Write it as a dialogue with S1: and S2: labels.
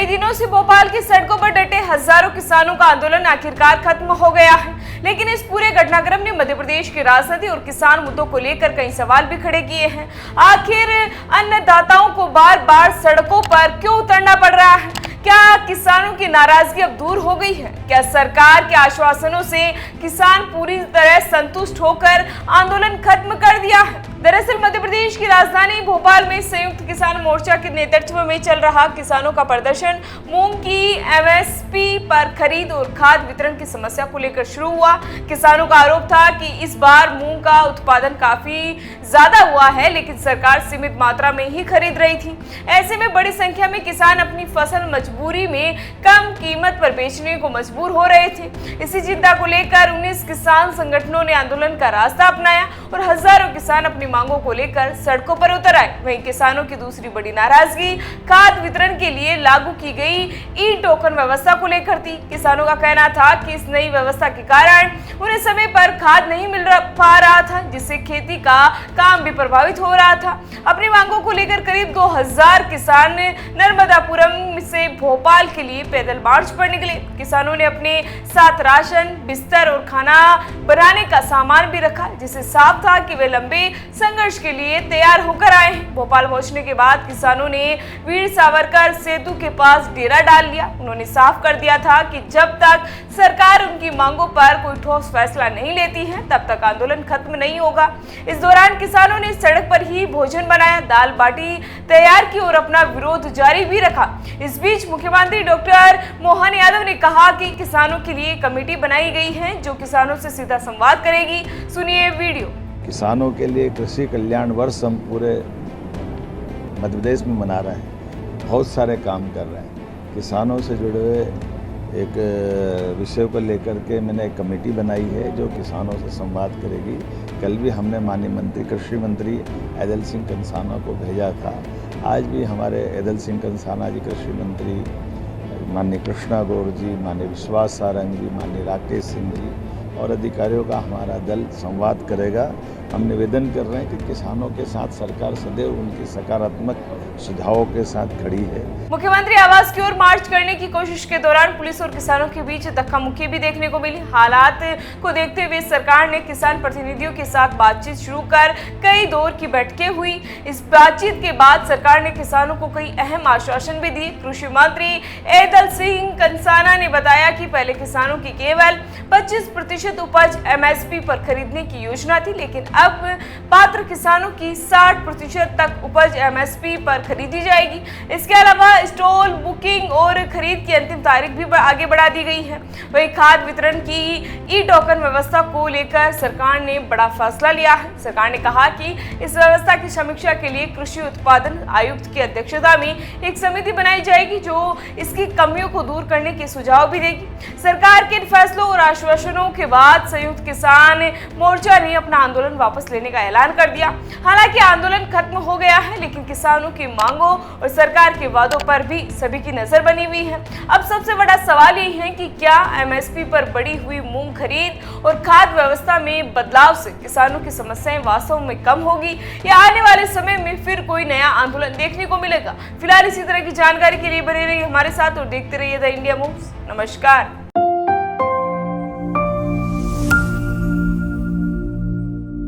S1: कई दिनों से भोपाल की सड़कों पर डटे हजारों किसानों का आंदोलन आखिरकार खत्म हो गया है, लेकिन इस पूरे घटनाक्रम ने मध्य प्रदेश की राजनीति और किसान मुद्दों को लेकर कई सवाल भी खड़े किए हैं। आखिर अन्नदाताओं को बार बार सड़कों पर क्यों उतरना पड़ रहा है? क्या किसानों की नाराजगी अब दूर हो गई है? क्या सरकार के आश्वासनों से किसान पूरी तरह संतुष्ट होकर आंदोलन खत्म कर दिया है? दरअसल मध्य प्रदेश की राजधानी भोपाल में संयुक्त किसान मोर्चा के नेतृत्व में चल रहा किसानों का प्रदर्शन मूंग की एमएसपी पर खरीद और खाद वितरण की समस्या को लेकर शुरू हुआ। किसानों का आरोप था कि इस बार मूंग का उत्पादन काफी ज्यादा हुआ है, लेकिन सरकार सीमित मात्रा में ही खरीद रही थी। ऐसे में बड़ी संख्या में किसान अपनी फसल मजबूरी में कम कीमत पर बेचने को मजबूर हो रहे थे। इसी चिंता को लेकर 19 किसान संगठनों ने आंदोलन का रास्ता अपनाया और हजारों किसान अपनी मांगों को लेकर सड़कों पर उतर आए। वहीं किसानों की दूसरी बड़ी नाराजगी खाद वितरण के लिए लागू की गई ई टोकन व्यवस्था को लेकर थी। किसानों का कहना था कि इस नई व्यवस्था के कारण उन्हें समय पर खाद नहीं मिल पा रहा था, जिससे खेती का काम भी प्रभावित हो रहा था। अपनी मांगों को लेकर करीब 2000 किसान नर्मदापुरम से भोपाल के लिए पैदल मार्च पर निकले। किसानों ने अपने साथ राशन, बिस्तर और खाना बनाने का सामान भी रखा, जिससे साफ था कि वे लंबे संघर्ष के लिए तैयार होकर आए हैं। भोपाल पहुंचने के बाद किसानों ने वीर सावरकर सेतु के पास डेरा डाल लिया। उन्होंने साफ कर दिया था कि जब तक सरकार उनकी मांगों पर कोई ठोस फैसला नहीं लेती है, तब तक आंदोलन खत्म नहीं होगा। इस दौरान किसानों ने सड़क पर ही भोजन बनाया, दाल बाटी तैयार की और अपना विरोध जारी भी रखा। इस बीच मुख्यमंत्री डॉक्टर मोहन यादव ने कहा कि किसानों के लिए कमेटी बनाई गई है जो किसानों से सीधा संवाद करेगी। सुनिए वीडियो।
S2: किसानों के लिए कृषि कल्याण वर्ष हम पूरे मध्य प्रदेश में मना रहे हैं, बहुत सारे काम कर रहे हैं। किसानों से जुड़े हुए एक विषय को लेकर के मैंने एक कमेटी बनाई है जो किसानों से संवाद करेगी। कल भी हमने माननीय मंत्री कृषि मंत्री ऐदल सिंह कंसाना को भेजा था। आज भी हमारे ऐदल सिंह कंसाना जी, कृषि मंत्री माननीय कृष्णा गौर जी, माननीय विश्वास सारंग जी, माननीय राकेश सिंह जी और अधिकारियों का हमारा दल संवाद करेगा। हम निवेदन कर रहे हैं कि किसानों के साथ सरकार सदैव उनकी सकारात्मक सुझावों के साथ खड़ी है।
S1: मुख्यमंत्री आवास की ओर मार्च करने की कोशिश के दौरान पुलिस और किसानों के बीच धक्का मुक्की भी देखने को मिली। हालात को देखते हुए सरकार ने किसान प्रतिनिधियों के साथ बातचीत शुरू कर कई दौर की बैठकें हुई। इस बातचीत के बाद सरकार ने किसानों को कई अहम आश्वासन भी दिए। कृषि मंत्री ऐदल सिंह कंसाना ने बताया कि पहले किसानों की केवल 25% उपज एमएसपी पर खरीदने की योजना थी, लेकिन अब पात्र किसानों की 60% तक उपज एमएसपी पर खरीदी जाएगी। इसके अलावा स्टॉल बुकिंग और खरीद की अंतिम तारीख भी आगे बढ़ा दी गई है। वहीं खाद वितरण की ई टोकन व्यवस्था को लेकर सरकार ने बड़ा फैसला लिया है। सरकार ने कहा कि इस व्यवस्था की समीक्षा के लिए कृषि उत्पादन आयुक्त की अध्यक्षता में एक समिति बनाई जाएगी जो इसकी कमियों को दूर करने के सुझाव भी देगी। सरकार के फैसलों और आश्वासनों के बाद संयुक्त किसान मोर्चा ने अपना आंदोलन वापस लेने का ऐलान कर दिया। हालांकि आंदोलन खत्म हो गया है, लेकिन किसानों की मांगों और सरकार के वादों पर भी सभी की नजर बनी हुई है। अब सबसे बड़ा सवाल ये है कि क्या एमएसपी पर बढ़ी हुई मूंग खरीद और खाद व्यवस्था में बदलाव से किसानों की समस्याएं वास्तव में कम होगी या आने वाले समय में फिर कोई नया आंदोलन देखने को मिलेगा? फिलहाल इसी तरह की जानकारी के लिए बने रहिए हमारे साथ और देखते रहिए द इंडिया मूव्स। नमस्कार।